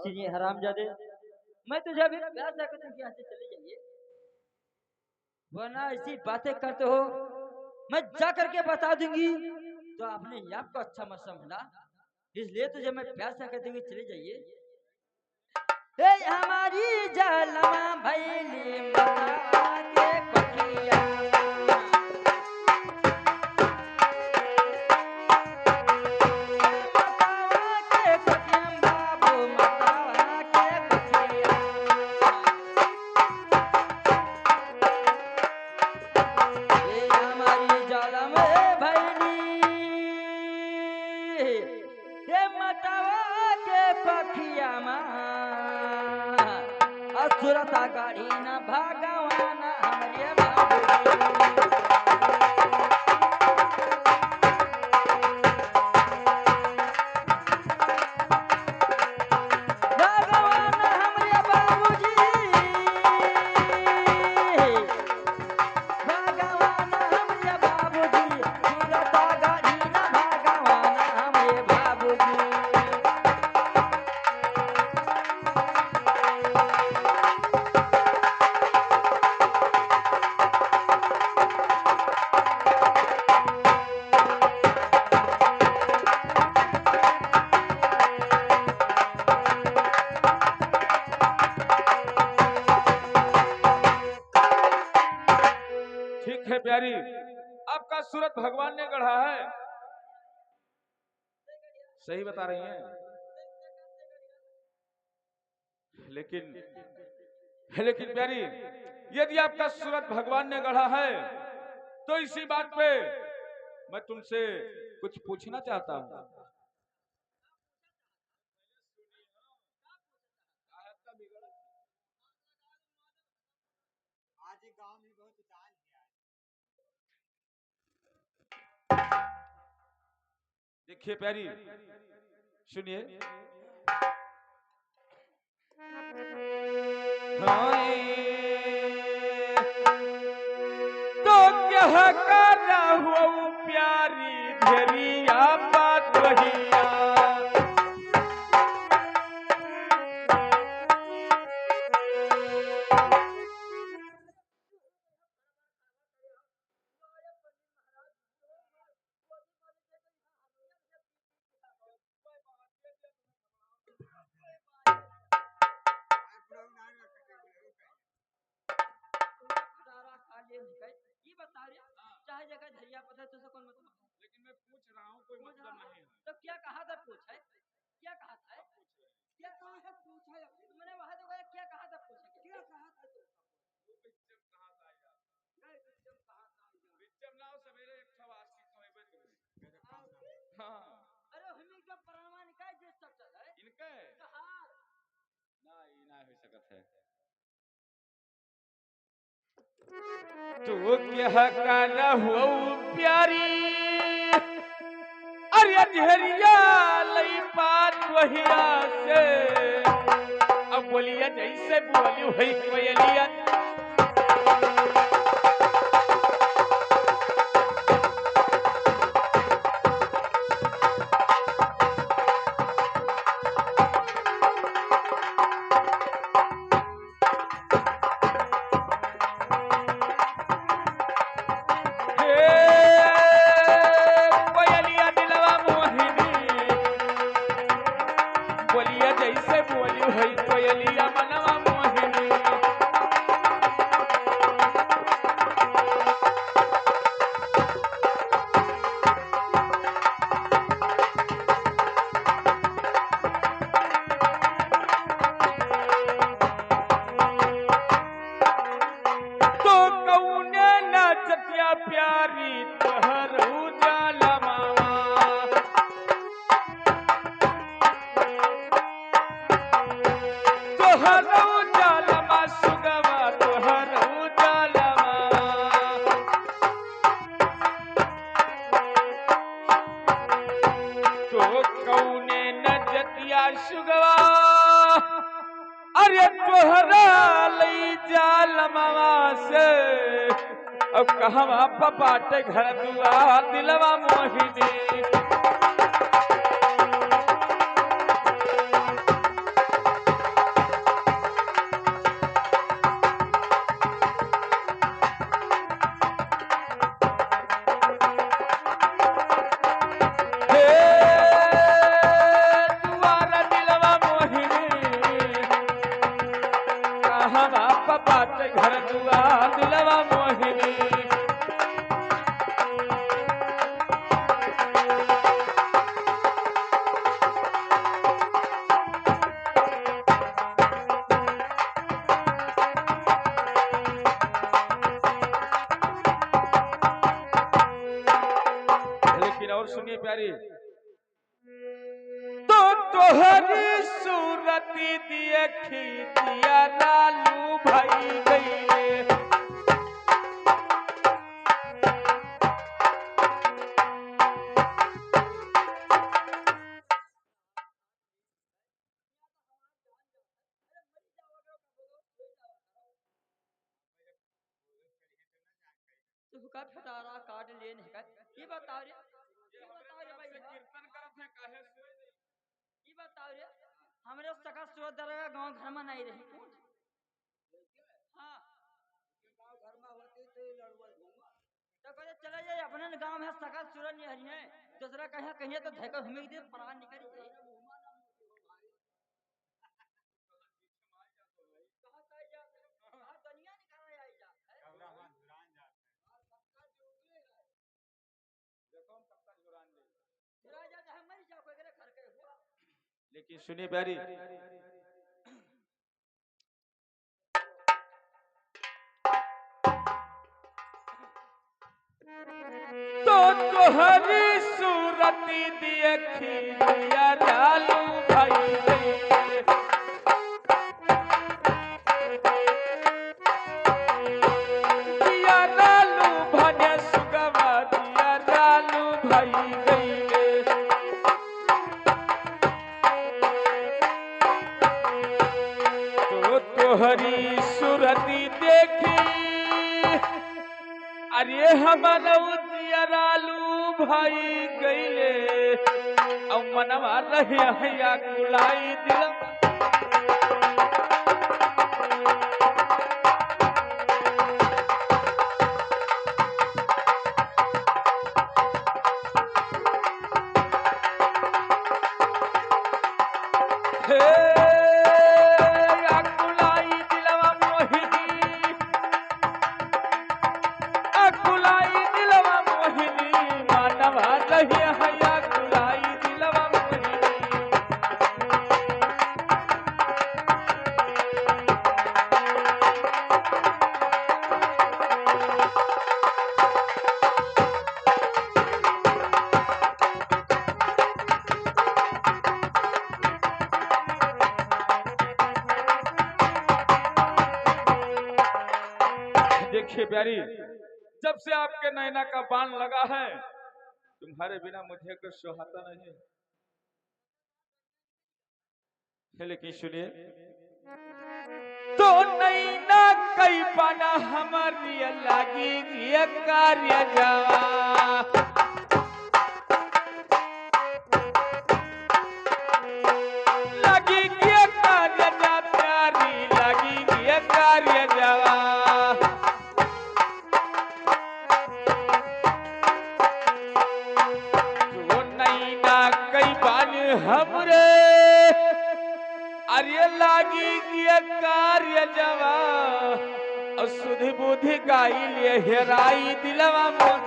सुनिए हरामजादे, मैं तुझे अभी प्यार से कहता हूँ कि यहाँ से चले जाइए, वरना ऐसी बातें करते हो मैं जा करके बता दूंगी तो आपने आप को अच्छा मत समझना। इसलिए तुझे मैं प्यार से कहती हूँ चले जाइए। ए हमारी जलमा भैली माता के पखिया, सुरता गाड़ी न भगवान हमारे बाबू है प्यारी, आपका सूरत भगवान ने गढ़ा है, सही बता रही हैं। लेकिन प्यारी, यदि आपका सूरत भगवान ने गढ़ा है तो इसी बात पे मैं तुमसे कुछ पूछना चाहता हूँ। देखिए प्यारी, सुनिए। तो क्या कर रहा हूँ प्यारी धरिया बात वहिया, ये बता रहे चाहे जगह धरिया पता है तुझे कौन मतलब, लेकिन मैं पूछ रहा हूँ कोई मतलब नहीं है। तो क्या कहा था पूछ है, क्या कहा था, क्या कहा है पूछ है, मैंने वहां तो गया क्या कहा था पूछ, क्या कहा था तू बिच्चम कहा था यार, नहीं बिच्चम कहा था, बिच्चम ना हो सवेरे एक सवास की खबर करो। हां अरे हमें क्या प्रामाणिक है जे सब चल है इनके हां ना ही ना हो सकत है। तू क्या कर रहो प्यारी अरे धरिया लई बात वहिया से, अब बोलिया जैसे बोली हुई कोयलिया, जैसे बोली हुई कोयलिया मनवा मोहिनी। तो कौने नाचतिया प्यारी तोहर उजाला मामा, तोहर उजाला मा सुगवा तोहर उजाला मा, तो कौने नजतिया सुगवा अरे तोहरा लई जाल मामा से, अब कहवा पपाटे घर दुआर दिलवा मोहिनी। हवा बात घर दुआ दिलवा मोहिनी। लेकिन और सुनिए प्यारी, तो तोहरी सूरती देखी दिया लालू भाई गईले। तू का फटारा काट ले नहीं का ये बताओ रे भाई कीर्तन करत है काहे से? ये बताओ रे हमरे सका सुरदर गांव घर में नहीं रही कौन हां घर में होती तो लड़वा घूमा तो कहते चले जाए अपने गांव में सका सूरज नहीं हरी है दूसरा कहीं कहीं तो धैकर घूमे दे प्राण निकल जाए कहां से जा कहां दुनिया निकल आई जा कबरा हाथ जुरान जाता है। देखो हम कब तक जुरान ले जुरा जा चाहे मर जा कोई करे घर के हुआ। लेकिन सुनिए प्यारी, तो तोहरी सूरती देखी दिया लालू भाई गईले। दिया लालू भने सुगवा दिया लालू भाई गईले। तो तोहरी सूरती देखी अरे हमारा दिया लालू भाई गईले। अब मनवा रहे हैया कुलाई दिल। हे अकुलाई दिलवा मोहिनी, अकुलाई दिलवा मोहिनी, मानवा रही हैया कुलाई दिलवा मोहिनी। देखिए प्यारी, जब से आपके नैना का बाण लगा है तुम्हारे बिना मुझे कुछ सुहाता नहीं है। लेकिन सुनिए, तो नैना कई पाना हमारी लागी ये कार्य जावा। लगी ये कार्य जा प्यारी, लगी ये कार्य जावा। तो नैना कई बान हमरे अरे लागी ये कार्य जवा। और सुधि बुद्धि गाई लिए हेराई दिलवा मोर।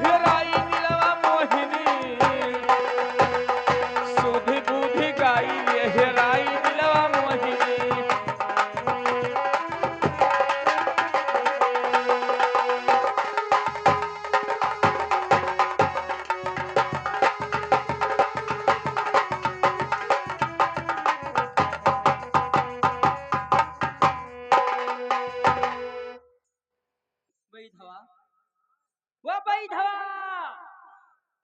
हेराई दिलवा मोहिनी, सुधि बुद्धि गाई लिए हेराई दिलवा मोहिनी। वही धवा वो भाई धवा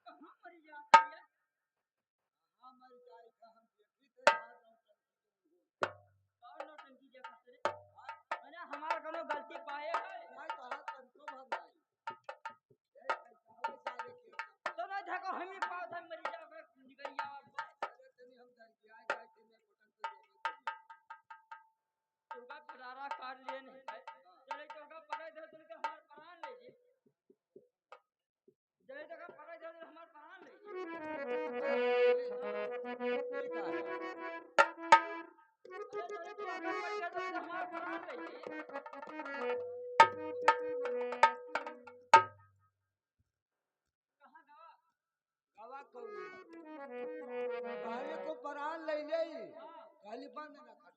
कहां मर जाती है कहां मर जाए का हम देखी तो कौन नौटंकी जे खतरे मैंने हमार कोनो गलती पाए है मैं कहा तंतो भगाई ए कैसा हो सारे के तो गवा कौन काली को परान ले ले काली बंद ना कर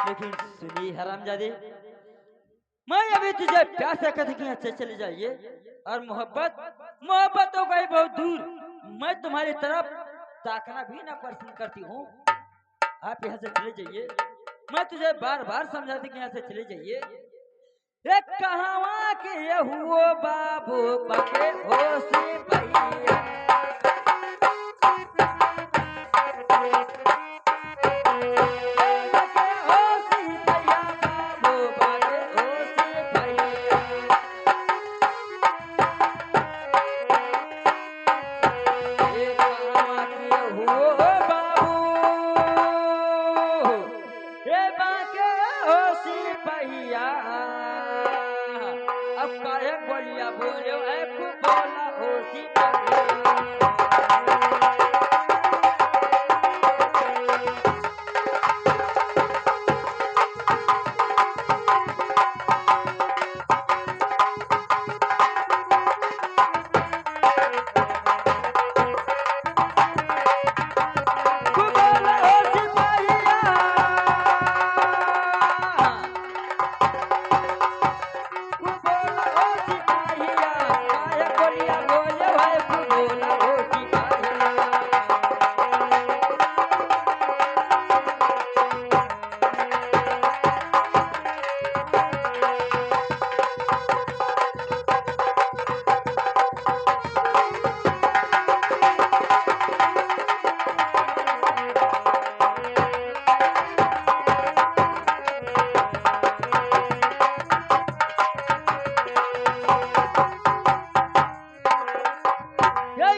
लेकिन सुनिए हरामजादे, मैं अभी तुझे प्यार से कहती कि यहाँ से चले जाइए, और मोहब्बत मोहब्बत हो गई बहुत दूर। मैं तुम्हारी तरफ ताकना भी ना पसंद करती हूँ। आप यहाँ से चले जाइए। मैं तुझे बार बार समझाती कि यहाँ से चले जाइए। एक कहावा के ये हुओ बाबू बके हो से भैया, बके हो से भैया, बाबू बके हो से भैया। एक कहावा के हुओ बाबू, ये बाके हो से भैया। अब काहे बोलिया बोले एक बोला हो सी भैया। बोला हो सी भैया, बोला हो सी भैया, काहे बोलिया बोले एक बोला हो सी भैया।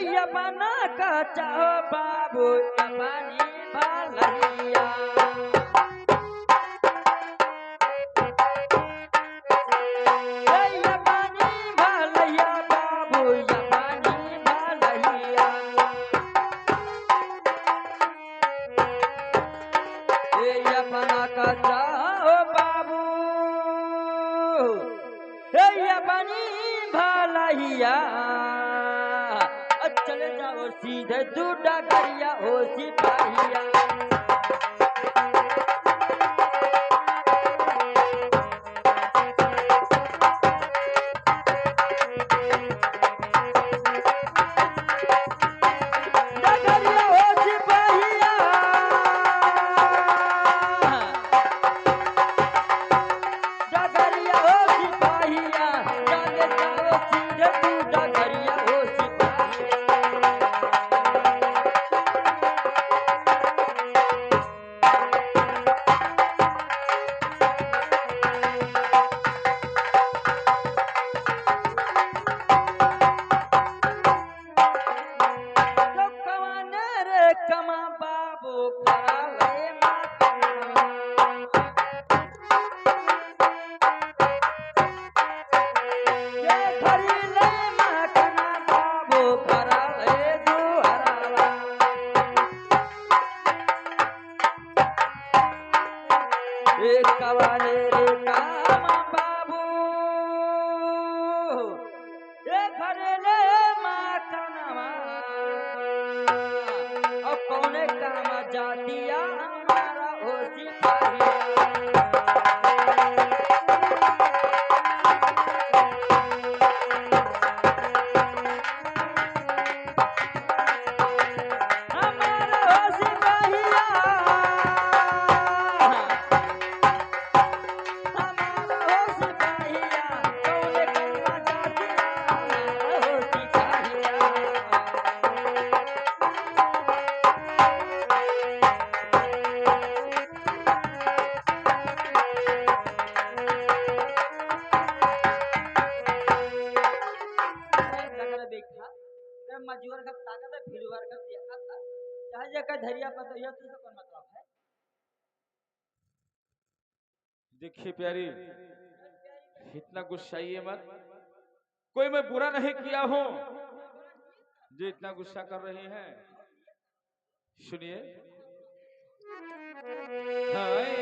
ये बना का चाहो बाबू ये पानी भलैया, ये पानी भलैया बाबू ये पानी भलैया। ये बना का चाहो बाबू ये पानी भलैया। चले जाओ सीधे तू डगरिया हो सिपाहिया। डगरिया हो सिपाहिया, डगरिया हो सिपाहिया। चले जाओ सीधे तू डगरिया हो सिपाहिया। तो कवाने रे कमा बाबू करावे माता, ये घरी ले माकना बाबू करावे दुहरावा। ये कवाने रे कमा बाबू, ये घरे ले माकनवा। अब कौने काम जातिया हमारा हो सिपाहिया। हमारा हो सिपाहिया, हमारा हो सिपाहिया। कौने काम जातिया हमारा हो सिपाहिया। लगन देखा जब मजूर का ताकत है, फिर का देखा था चाहे जगह धरिया पर तो यह तुझे कौन मतलब है। देखिए प्यारी, इतना गुस्साइए मत। कोई मैं बुरा नहीं किया हूं जो इतना गुस्सा कर रहे हैं। सुनिए। हाय,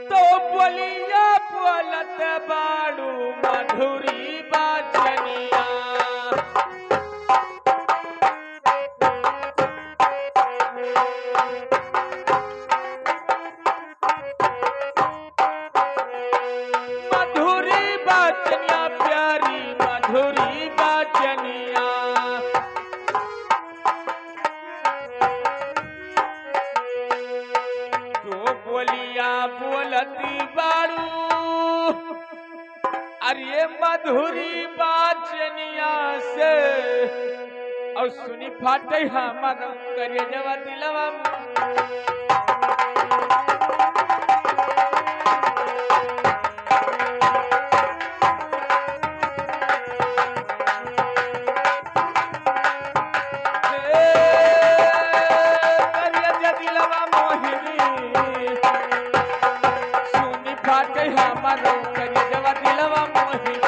तो बोलिया बोलत बाड़ू मधुरी बाचनिया। मधुरी बाचनिया प्यारी मधुरी बाचनिया। तो बोलिया बोलती बाड़ू अरे मधुरी बाचनिया से और सुनी फाटे हमारा करिए जवा दिलवा। करिए जा दिलवा मोहिनी सुनी फाटे हमारा करिए जवा दिलवा मोहिनी।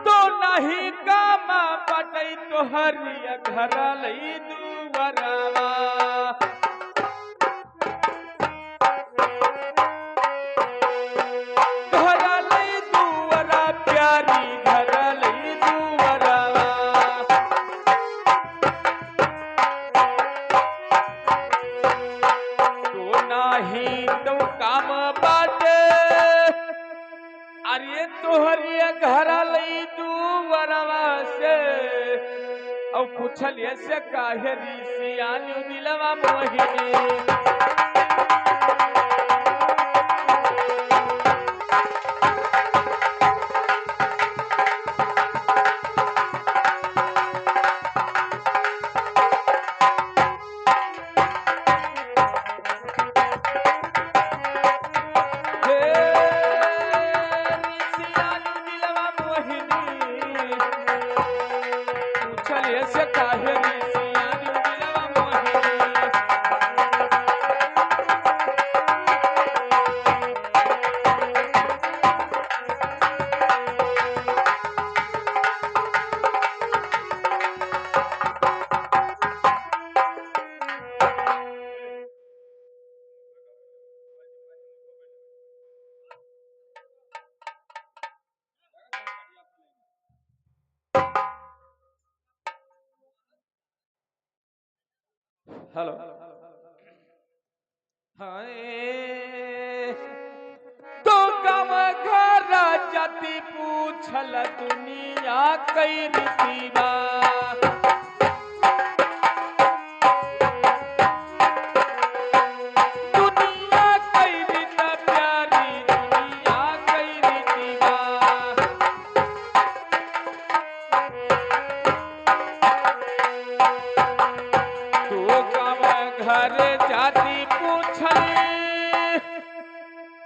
तो नहीं काम बटई तोहरिया घर लई दुवरवा। घर लई दुवरा प्यारी घर लई दुवरवा। तो नहीं तो काम बाटे अरे तोहरिया घर लई दुवरवा से और पूछल से काहे रिसियानी दिलवा मोहिनी। हे रिसियानी दिलवा मोहिनी पूछल से काहे रिसियानी दिलवा मोहिनी। हेलो। हाय, तो कम घर जाति पूछल दुनिया कई रीतिवा। दुनिया कई रीत प्यारी दुनिया कई रीतिवा। तो कम घर जाति पूछली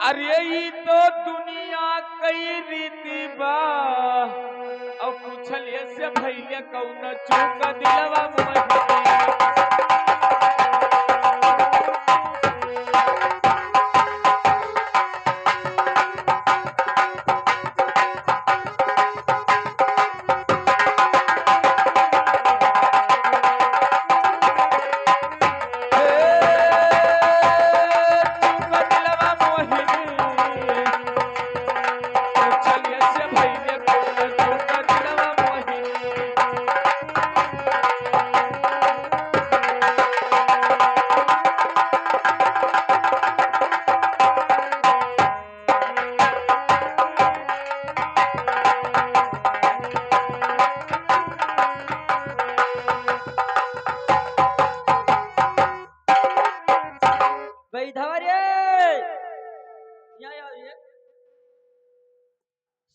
अरे ई तो दुनिया कई रीति बा। और पूछलिए से भैया कौन चूक दिलवा मोहिनी।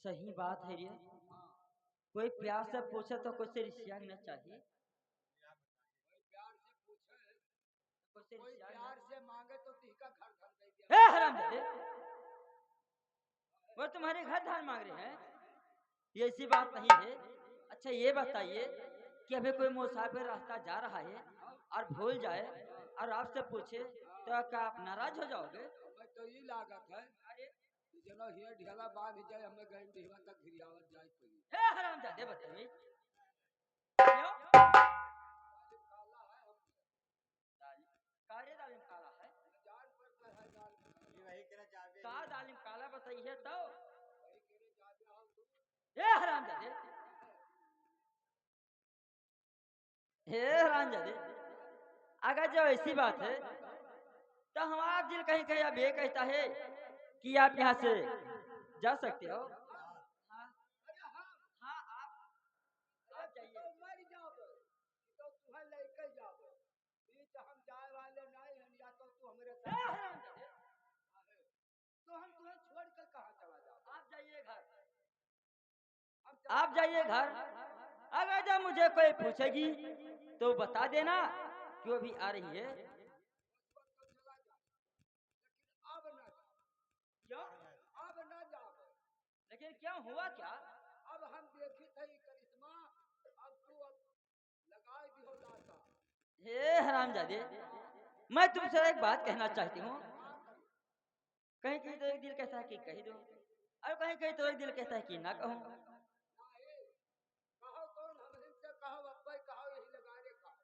सही बात है ये। कोई प्यार से पूछे तो कुछ रिश्ता चाहिए। प्यार से पूछे, कुछ कोई रिश्ता प्यार से मांगे तो तीका घर घर दे दिया। ए हरामजादे, वो तुम्हारे घर धान मांग रहे हैं, ये ऐसी बात नहीं है। अच्छा ये बताइए कि अभी कोई मुसाफिर रास्ता जा रहा है और भूल जाए और आपसे पूछे तो क्या आप नाराज हो जाओगे? हमें तो ये लागत है कि जनो हिया ढेला बांध जाए, हमें गए ढेला तक घिरियावत जाए पड़ी। ए हरामजादे बताइए क्यों? काले दालिम काला है, जान पड़ता है जान ये वही करे जावे का दालिम काला बताइए तो। वही करे जावे हम ए हरामजादे, हे हरामजादे, अगर जो ऐसी बात है तो हमारा दिल कहीं कहीं अब ये कहता है कि आप यहाँ से जा सकते हो। हाँ हाँ, आप जाइए। तो मर जावे, तो तुम्हें लेके जावे, ये तो हम जाए वाले नहीं हैं, या तो तू हमारे ए साथ हरामजादे, तो हम तुम्हें छोड़ कर कहाँ चला जाओ। आप जाइए घर, हम आप जाइए घर। अगर जब मुझे कोई पूछेगी तो बता देना कि वो भी आ रही है। अब न क्यों? अब न जावे, लेकिन क्यों, हुआ क्या? अब हम देखी थे ये करिश्मा, अब तू अब लगाए दियो लाता। हे हरामजादे, मैं तुमसे एक बात कहना चाहती हूँ। कहीं कहीं तो एक दिल कहता है कि कह दो, और कहीं कहीं तो एक दिल कहता है कि ना कहूँ। नहीं, कहो कौन, हम इनसे कहो अब्बई कहो यही लगा रे कहो।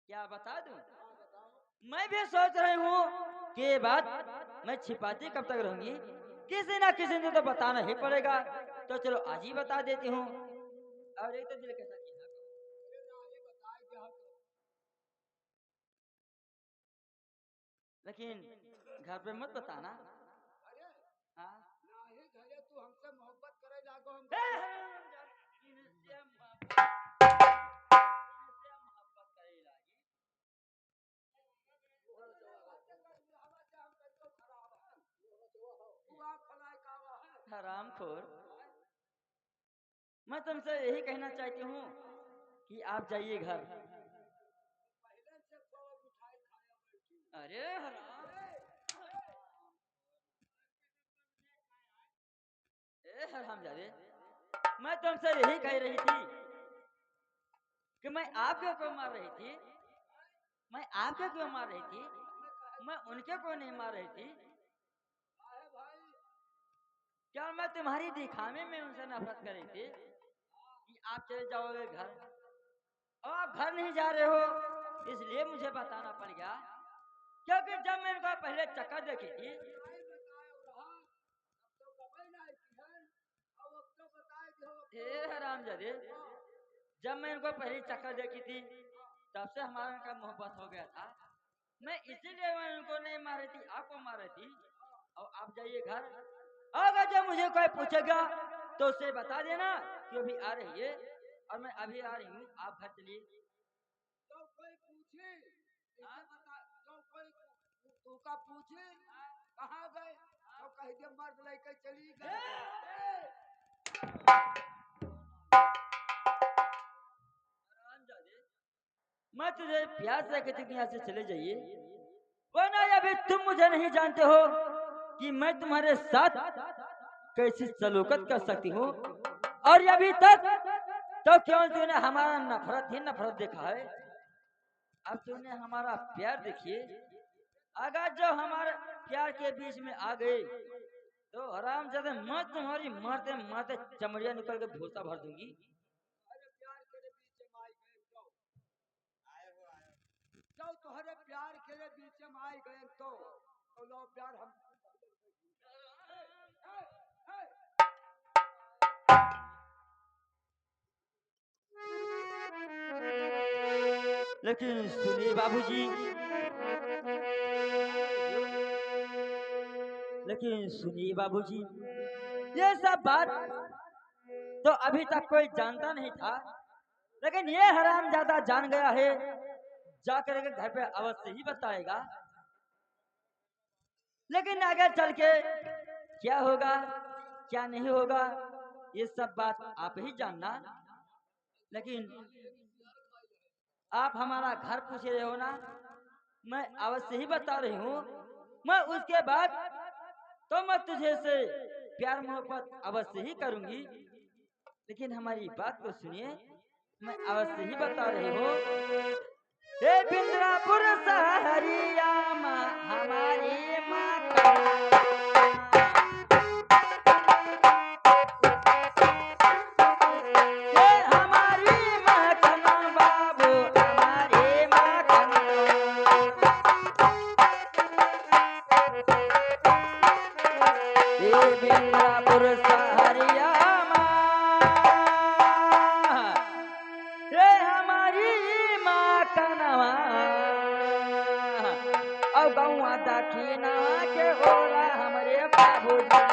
क्या बता दूं? हाँ बताओ। मैं भी सोच रही हूँ कि ये बात मैं छिपाती कब तक रहूंगी, किसी ना किसी ने तो बताना ही पड़ेगा। तो चलो आज ही बता देती हूँ। और एक तो दिल कहता कि ना कहूं। अरे नहीं बताए दिया तो, लेकिन घर पे मत बताना। अरे हाँ, नहीं घरे तू हमसे मोहब्बत करे लागो हम हे घर हरामजादे, इनसे मोहब्बत करे लागी। हरामखोर, मैं तुमसे यही कहना चाहती हूँ कि आप जाइए घर। पहले से सब उठाए खाया बैठी। अरे हराम, ए हरामजादे, मैं तुमसे यही कह रही थी कि मैं आपके क्यों मार रही थी, मैं आपके क्यों मार रही थी, मैं उनके क्यों नहीं मार रही थी। अरे भाई क्या मैं तुम्हारी दिखावे में उनसे नफरत कर रही थी कि आप चले जाओगे घर, और आप घर नहीं जा रहे हो, इसलिए मुझे बताना पड़ गया। क्योंकि जब मैं इनका पहले चक्कर देखी थी, नहीं बताए रहा, अब तो गवाई नहीं की है, अब तो बताए कि हो हे हरामजादे, जब मैं इनको पहली चक्कर देखी थी तब से हमारा इनका मोहब्बत हो गया था। मैं इसीलिए मैं उनको नहीं मार रही थी, आपको मार रही थी। और आप जाइए घर, अगर जब मुझे कोई पूछेगा तो उसे बता देना कि वो भी आ रही है और मैं अभी आ रही हूँ, आप घर चलिए। तो कोई पूछे इसे बता, तो कोई तू का पूछे कहाँ गए, तो कह दे मर्द लेके चली गए। मैं तुझे प्यार से कहती हूँ यहाँ से चले जाइए, वरना अभी तुम मुझे नहीं जानते हो कि मैं तुम्हारे साथ कैसी सलूकत कर सकती हूँ। और अभी तक तो क्यों तूने हमारा नफरत ही नफरत देखा है, अब तूने हमारा प्यार देखिए। अगर जो हमारे प्यार के बीच में आ गए तो हरामजादे मैं तुम्हारी मारते मारते चमड़िया निकल के भूसा भर दूंगी। अरे प्यार के बीच में आई गए तो आए हो जाओ, तुम्हारे प्यार के बीच में आई गए तो लो प्यार हम लेकिन सुनिए बाबूजी, लेकिन सुनिए बाबूजी, ये सब बात तो अभी तक कोई जानता नहीं था, लेकिन ये हरामजादा जान गया है, जाकर के घर पे अवश्य ही बताएगा। लेकिन आगे चल के क्या होगा क्या नहीं होगा ये सब बात आप ही जानना, लेकिन आप हमारा घर पूछ रहे हो ना, मैं अवश्य ही बता रही हूँ। मैं उसके बाद तो मैं तुझे से प्यार मोहब्बत अवश्य ही करूंगी, लेकिन हमारी बात को सुनिए, मैं अवश्य ही बता रही हूँ। हे बिंद्रापुर सहरिया माँ हमारी माँ का, हे हमारी माँ का नाम बाबू, हमारी माँ का नाम। हे बिंद्रापुर सहरिया माँ, हे हमारी माँ का नाम। और गौआ दक्षिणा के ओरा हमारे बाबूजी।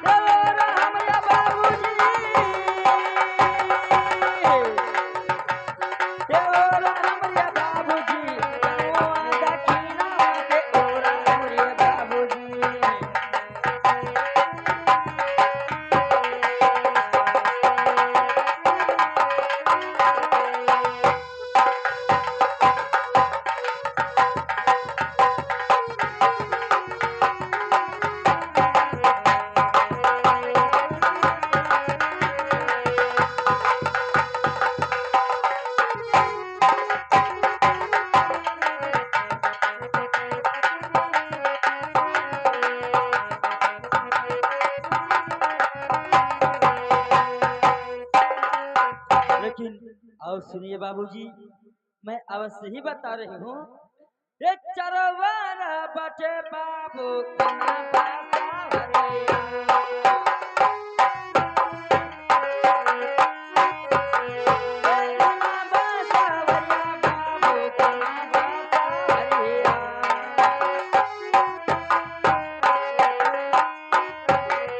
ओरा हमारे बाबूजी, ओरा हमारे बाबूजी, गौआ दक्षिणा के ओरा हमारे बाबूजी। लेकिन और सुनिए बाबूजी, मैं अवश्य ही बता रही हूँ। ये चरवार बटे बाबू कना बासावरिया। ये कना बासावरिया बाबू कना बासावरिया।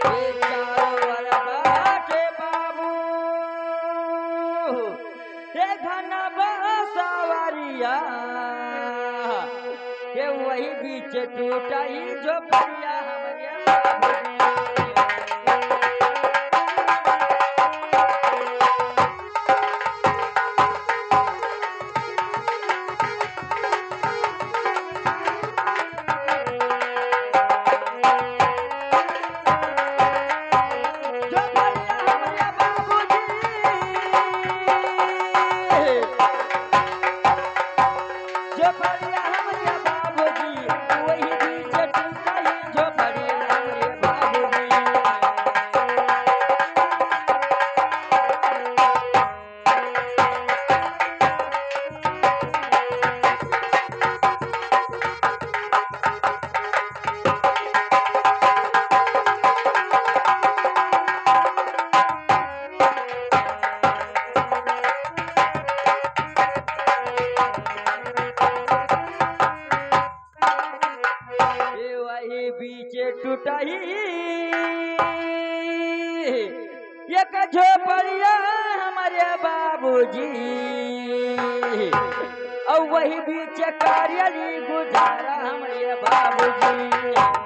ये चरवार बटे बाबू, हे घना बासावरिया, के वही बीच टूटाई जो परिया हमारे बाबूजी। जो परिया हमारे बाबूजी, जो परिया हमारे बाबूजी, वही बीच टूटाई जो परिया हमारे बाबूजी। ये वही बीच टूटाई एक झोपड़िया हमारे बाबूजी, और वही बीच कार्याली गुजारा हमारे बाबूजी।